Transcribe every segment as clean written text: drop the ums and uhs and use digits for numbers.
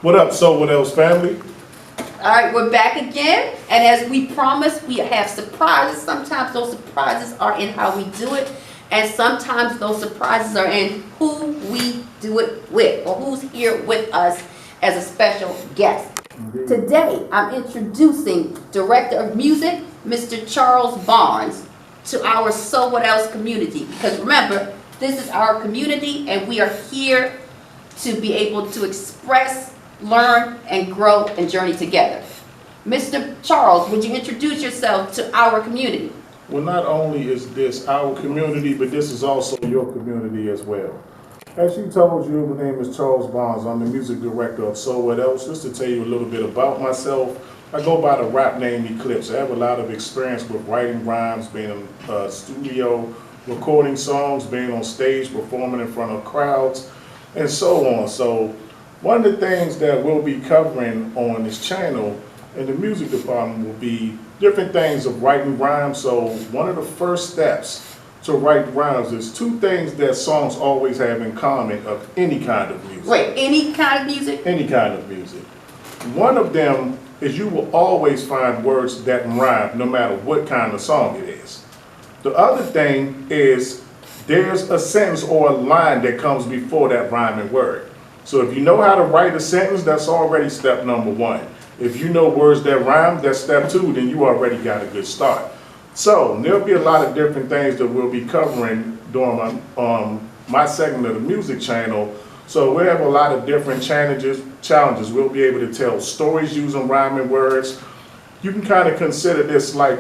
What up, So What Else family? All right, we're back again, and as we promised, we have surprises. Sometimes those surprises are in how we do it, and sometimes those surprises are in who we do it with, or who's here with us as a special guest. Today, I'm introducing Director of Music, Mr. Charles Barnes, to our So What Else community. Because remember, this is our community, and we are here to be able to express, learn, and grow and journey together. Mr. Charles, would you introduce yourself to our community? Well, not only is this our community, but this is also your community as well. As she told you, my name is Charles Barnes. I'm the music director of So What Else. Just to tell you a little bit about myself, I go by the rap name Eclipse. I have a lot of experience with writing rhymes, being in a studio, recording songs, being on stage, performing in front of crowds, and so on. So one of the things that we'll be covering on this channel in the music department will be different things of writing rhymes. So one of the first steps to write rhymes is two things that songs always have in common of any kind of music. Wait, any kind of music? Any kind of music. One of them is you will always find words that rhyme no matter what kind of song it is. The other thing is there's a sentence or a line that comes before that rhyming word. So if you know how to write a sentence, that's already step number one. If you know words that rhyme, that's step two, then you already got a good start. So there'll be a lot of different things that we'll be covering during my segment of the music channel. So we have a lot of different challenges. We'll be able to tell stories using rhyming words. You can kind of consider this like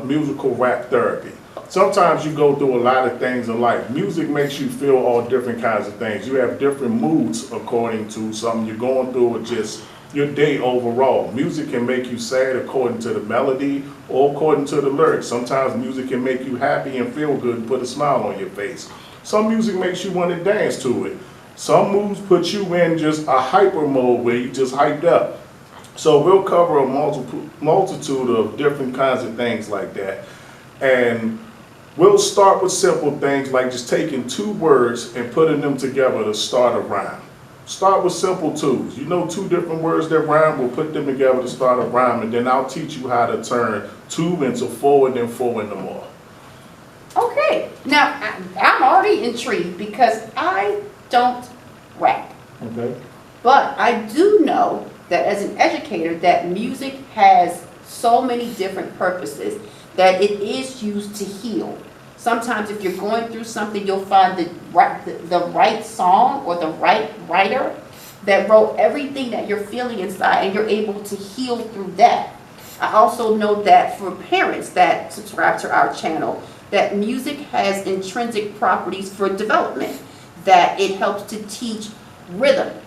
musical rap therapy. Sometimes you go through a lot of things in life. Music makes you feel all different kinds of things. You have different moods according to something you're going through or just your day overall. Music can make you sad according to the melody or according to the lyrics. Sometimes music can make you happy and feel good and put a smile on your face. Some music makes you want to dance to it. Some moods put you in just a hyper mode where you just hyped up. So we'll cover a multitude of different kinds of things like that. And we'll start with simple things like just taking two words and putting them together to start a rhyme. Start with simple twos. You know two different words that rhyme, we'll put them together to start a rhyme, and then I'll teach you how to turn two into four and then four into more. Okay, now I'm already intrigued because I don't rap. Okay. But I do know that as an educator that music has so many different purposes that it is used to heal. Sometimes if you're going through something, you'll find the right song or the right writer that wrote everything that you're feeling inside, and you're able to heal through that. I also know that for parents that subscribe to our channel, that music has intrinsic properties for development, that it helps to teach rhythm.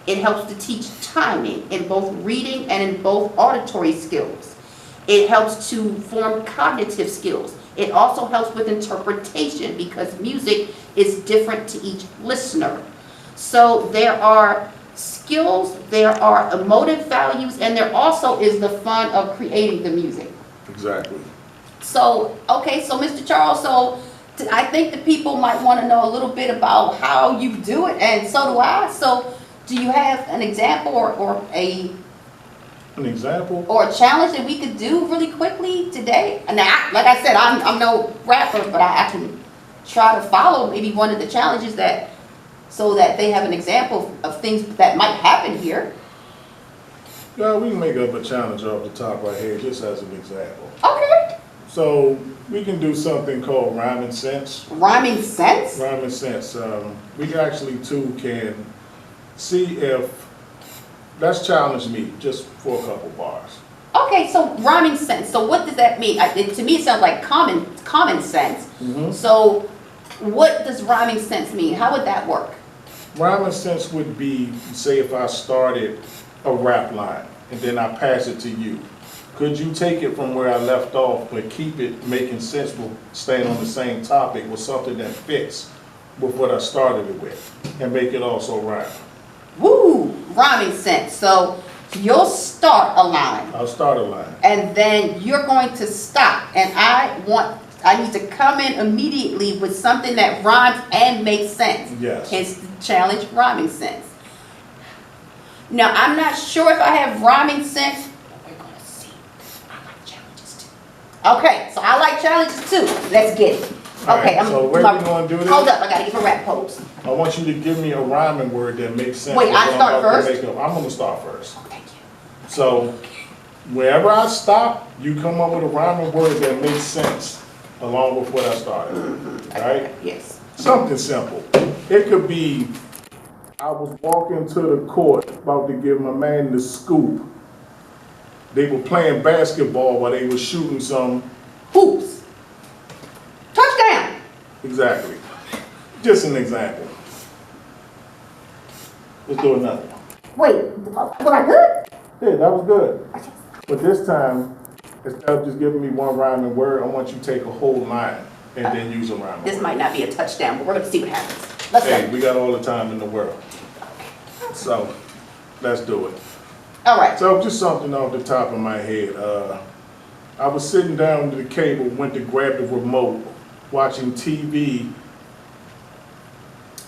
It helps to teach timing in both reading and in both auditory skills. It helps to form cognitive skills. It also helps with interpretation because music is different to each listener. So there are skills, there are emotive values, and there also is the fun of creating the music. Exactly. So, okay, so Mr. Charles, so I think the people might want to know a little bit about how you do it, and so do I. So do you have an example or a challenge that we could do really quickly today? And now, like I said, I'm no rapper, but I can try to follow maybe one of the challenges that, so that they have an example of things that might happen here. Yeah, we can make up a challenge off the top right here just as an example. Okay. So we can do something called rhyming sense. Rhyming sense? Rhyming sense. We actually too can see if, let's challenge me just for a couple bars. Okay, so rhyming sense. So what does that mean? To me, it sounds like common sense. Mm-hmm. So what does rhyming sense mean? How would that work? Rhyming sense would be, say if I started a rap line and then I pass it to you. Could you take it from where I left off but keep it making sense with staying on the same topic with something that fits with what I started it with and make it also rhyme? Woo! Rhyming sense. So you'll start a line. I'll start a line. And then you're going to stop. And I need to come in immediately with something that rhymes and makes sense. Yes. Hence the challenge, rhyming sense. Now, I'm not sure if I have rhyming sense, but we're gonna see. I like challenges too. Okay, so I like challenges too. Let's get it. All Okay, right, I'm so gonna where do we gonna do this? Hold up, I gotta give a rap pose. I want you to give me a rhyming word that makes sense. Wait, with I what I'm start about to first? make up. I'm gonna start first. Oh, thank you. So, wherever I stop, you come up with a rhyming word that makes sense along with what I started. All right? Yes. Something simple. It could be, I was walking to the court about to give my man the scoop. They were playing basketball while they were shooting some. Hoops. Touchdown. Exactly. Just an example. Let's do another one. Wait, was I good? Yeah, that was good. But this time, instead of just giving me one rhyming word, I want you to take a whole line and then use a rhyming This word. might not be a touchdown, but we're gonna see what happens. Let's Hey, go. we got all the time in the world. So, let's do it. All right. So, just something off the top of my head. I was sitting down to the cable, went to grab the remote, watching TV.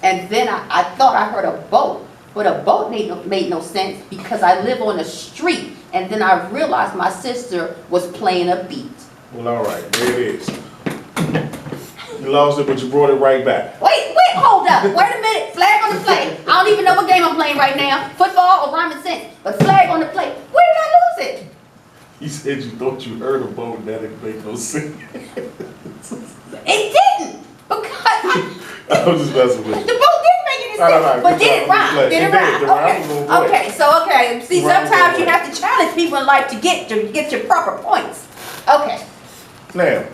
And then I thought I heard a boat, but a boat made no sense because I live on a street. And then I realized my sister was playing a beat. Well, all right, there it is. You lost it, but you brought it right back. Wait, hold up. Wait a minute. Flag on the play. I don't even know what game I'm playing right now. Football or rhyming sense. But flag on the play. Where did I lose it? You said you thought you heard a boat and that didn't make no sense. It didn't. Because I was just messing with the you. boat didn't make any sense. All right, But good did it job. rhyme? Did it It did. rhyme? The rhyme was on point. Okay, so okay. See, The rhyme was sometimes on you point. have to challenge people in life to get your proper points. Okay. Now,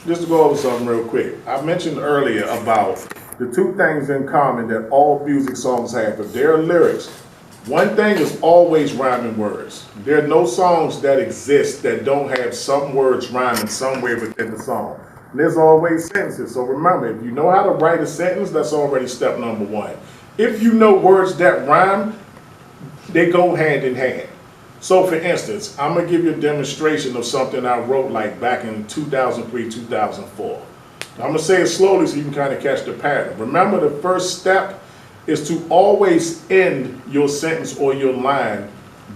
just to go over something real quick. I mentioned earlier about the two things in common that all music songs have. If there are lyrics, one thing is always rhyming words. There are no songs that exist that don't have some words rhyming somewhere within the song. And there's always sentences. So remember, if you know how to write a sentence, that's already step number one. If you know words that rhyme, they go hand in hand. So for instance, I'm gonna give you a demonstration of something I wrote like back in 2003, 2004. I'm gonna say it slowly so you can kind of catch the pattern. Remember, the first step is to always end your sentence or your line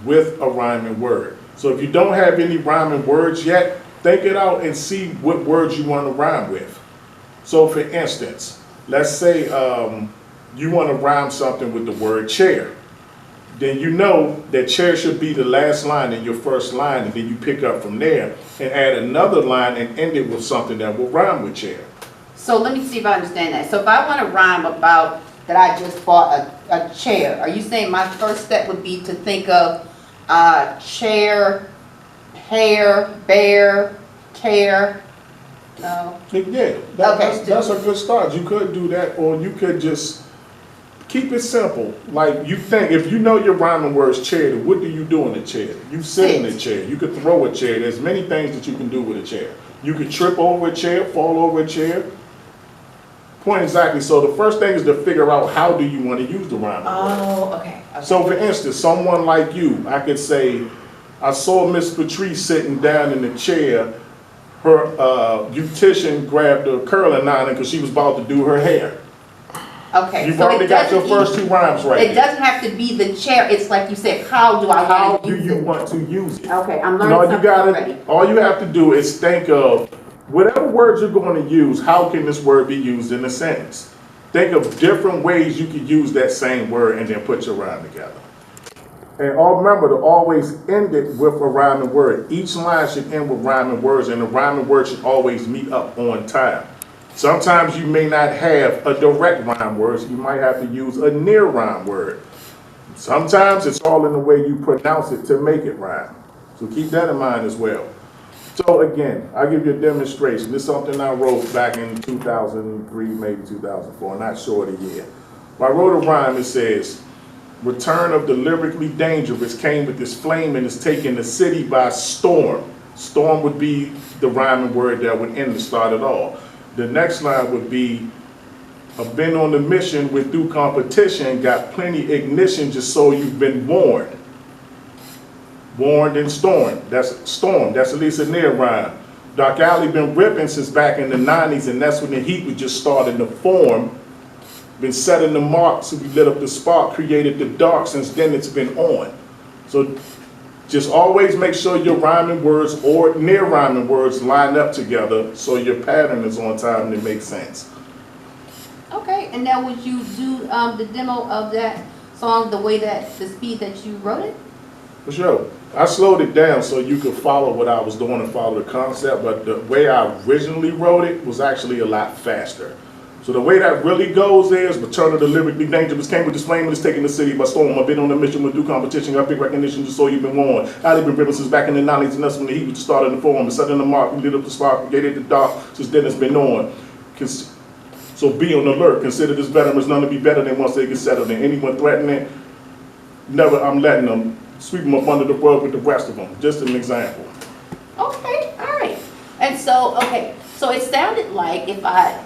with a rhyming word. So if you don't have any rhyming words yet, think it out and see what words you want to rhyme with. So for instance, let's say you want to rhyme something with the word chair. Then you know that chair should be the last line in your first line, and then you pick up from there and add another line and end it with something that will rhyme with chair. So let me see if I understand that. So if I want to rhyme about that I just bought a chair, are you saying my first step would be to think of chair, hair, bear, care? No. Yeah, that's a good start. You could do that, or you could just keep it simple. Like you think, if you know your rhyming words chair, what do you do in a chair? You sit in a chair. You could throw a chair. There's many things that you can do with a chair. You could trip over a chair, fall over a chair. Point exactly. So the first thing is to figure out how do you want to use the rhyming word. Oh, okay. So for instance, someone like you, I could say, I saw Miss Patrice sitting down in the chair. Her beautician grabbed a curling iron because she was about to do her hair. Okay. You've so already it got your doesn't first two rhymes right It doesn't have to be the chair. It's like you said, how do I How want to do use you it? want to use it? Okay, I'm And learning something already. all you have to do is think of whatever words you're going to use, how can this word be used in a sentence? Think of different ways you could use that same word and then put your rhyme together. And remember to always end it with a rhyming word. Each line should end with rhyming words, and the rhyming word should always meet up on time. Sometimes you may not have a direct rhyme word, so you might have to use a near rhyme word. Sometimes it's all in the way you pronounce it to make it rhyme. So keep that in mind as well. So again, I'll give you a demonstration. This is something I wrote back in 2003, maybe 2004, not sure of the year. When I wrote a rhyme, it says, "Return of the lyrically dangerous came with this flame and is taking the city by storm." Storm would be the rhyming word that would end the start at all. The next line would be, "I've been on the mission with through competition, got plenty ignition just so you've been warned." Warned and stormed. That's storm. That's at least a near rhyme. Dark Alley been ripping since back in the 90s, and that's when the heat was just starting to form. been setting the mark, so we lit up the spark, created the dark, since then it's been on. So just always make sure your rhyming words or near rhyming words line up together so your pattern is on time and it makes sense. Okay, and now would you do the demo of that song the way that, the speed that you wrote it? For sure. I slowed it down so you could follow what I was doing and follow the concept, but the way I originally wrote it was actually a lot faster. So the way that really goes is, Return of the Lyrically Dangerous came with this flame and it's taking the city by storm. I've been on a mission with due competition, got big recognition, just so you've been warned. I've been ripping since back in the 90s, and that's when the heat was the start of the form. And setting the mark, we lit up the spark, created the dark, since then it's been on. So be on alert, consider this veterans none to be better than once they get settled. And anyone threatening, never, I'm letting them sweep them up under the rug with the rest of them. Just an example. Okay, all right. And so, okay, so it sounded like, if I,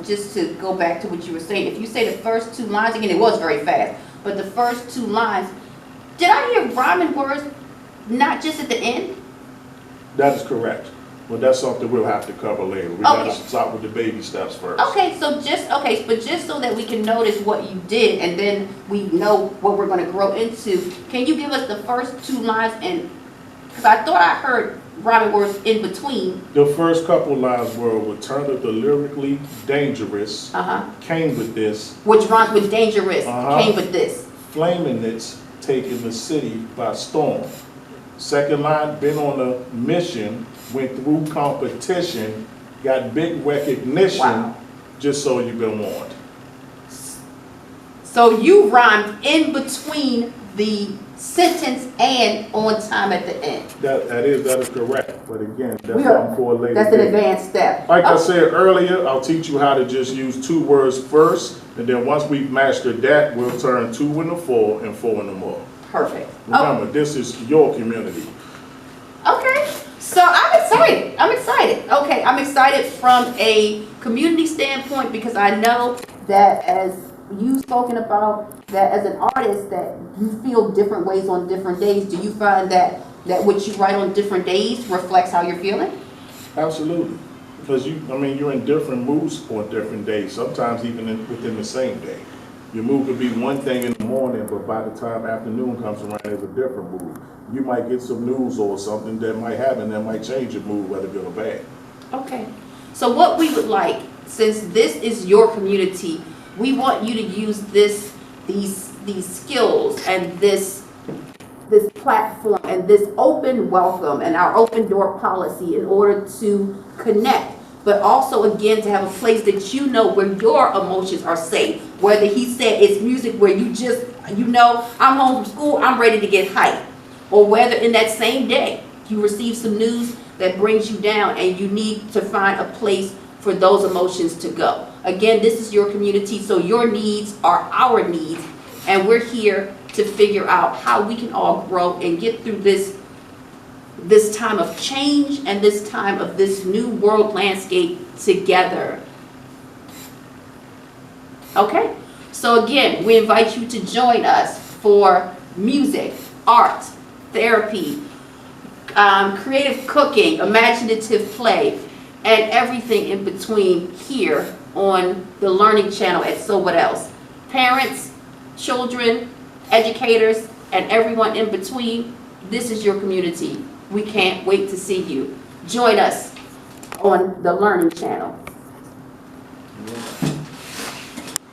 just to go back to what you were saying, if you say the first two lines, again, it was very fast, but the first two lines, did I hear rhyming words not just at the end? That is correct. But that's something we'll have to cover later. We gotta start with the baby steps first. Okay, so just, okay, but just so that we can notice what you did and then we know what we're gonna grow into, can you give us the first two lines? And, because I thought I heard rhyming words in between. The first couple lines were Return of the Lyrically Dangerous, came with this. Which rhymes with dangerous, came with this. Flaming it's taking the city by storm. Second line, been on a mission, went through competition, got big recognition, just so you've been warned. So you rhymed in between the sentence and on time at the end. That is correct. But again, that's something for a later That's an date. advanced step. Like I said earlier, I'll teach you how to just use two words first, and then once we've mastered that, we'll turn 2 into 4 and 4 into more. Perfect. Remember, this is your community. Okay, so I'm excited. I'm excited. Okay, I'm excited from a community standpoint because I know that, as you've spoken about, that as an artist that you feel different ways on different days. Do you find that what you write on different days reflects how you're feeling? Absolutely. Because you're in different moods on different days, sometimes even within the same day. Your mood could be one thing in the morning, but by the time afternoon comes around, it's a different mood. You might get some news or something that might happen that might change your mood, whether good or bad. Okay. So what we would like, since this is your community, we want you to use these skills and this platform and this open welcome and our open door policy in order to connect, but also again to have a place that you know where your emotions are safe. Whether he said it's music where you just, I'm home from school, I'm ready to get hyped. Or whether in that same day you receive some news that brings you down and you need to find a place for those emotions to go. Again, this is your community, so your needs are our needs, and we're here to figure out how we can all grow and get through this time of change and this time of this new world landscape together. Okay, so again, we invite you to join us for music, art, therapy, creative cooking, imaginative play, and everything in between here on the Learning Channel at So What Else. Parents, children, educators, and everyone in between, this is your community. We can't wait to see you. Join us on the Learning Channel.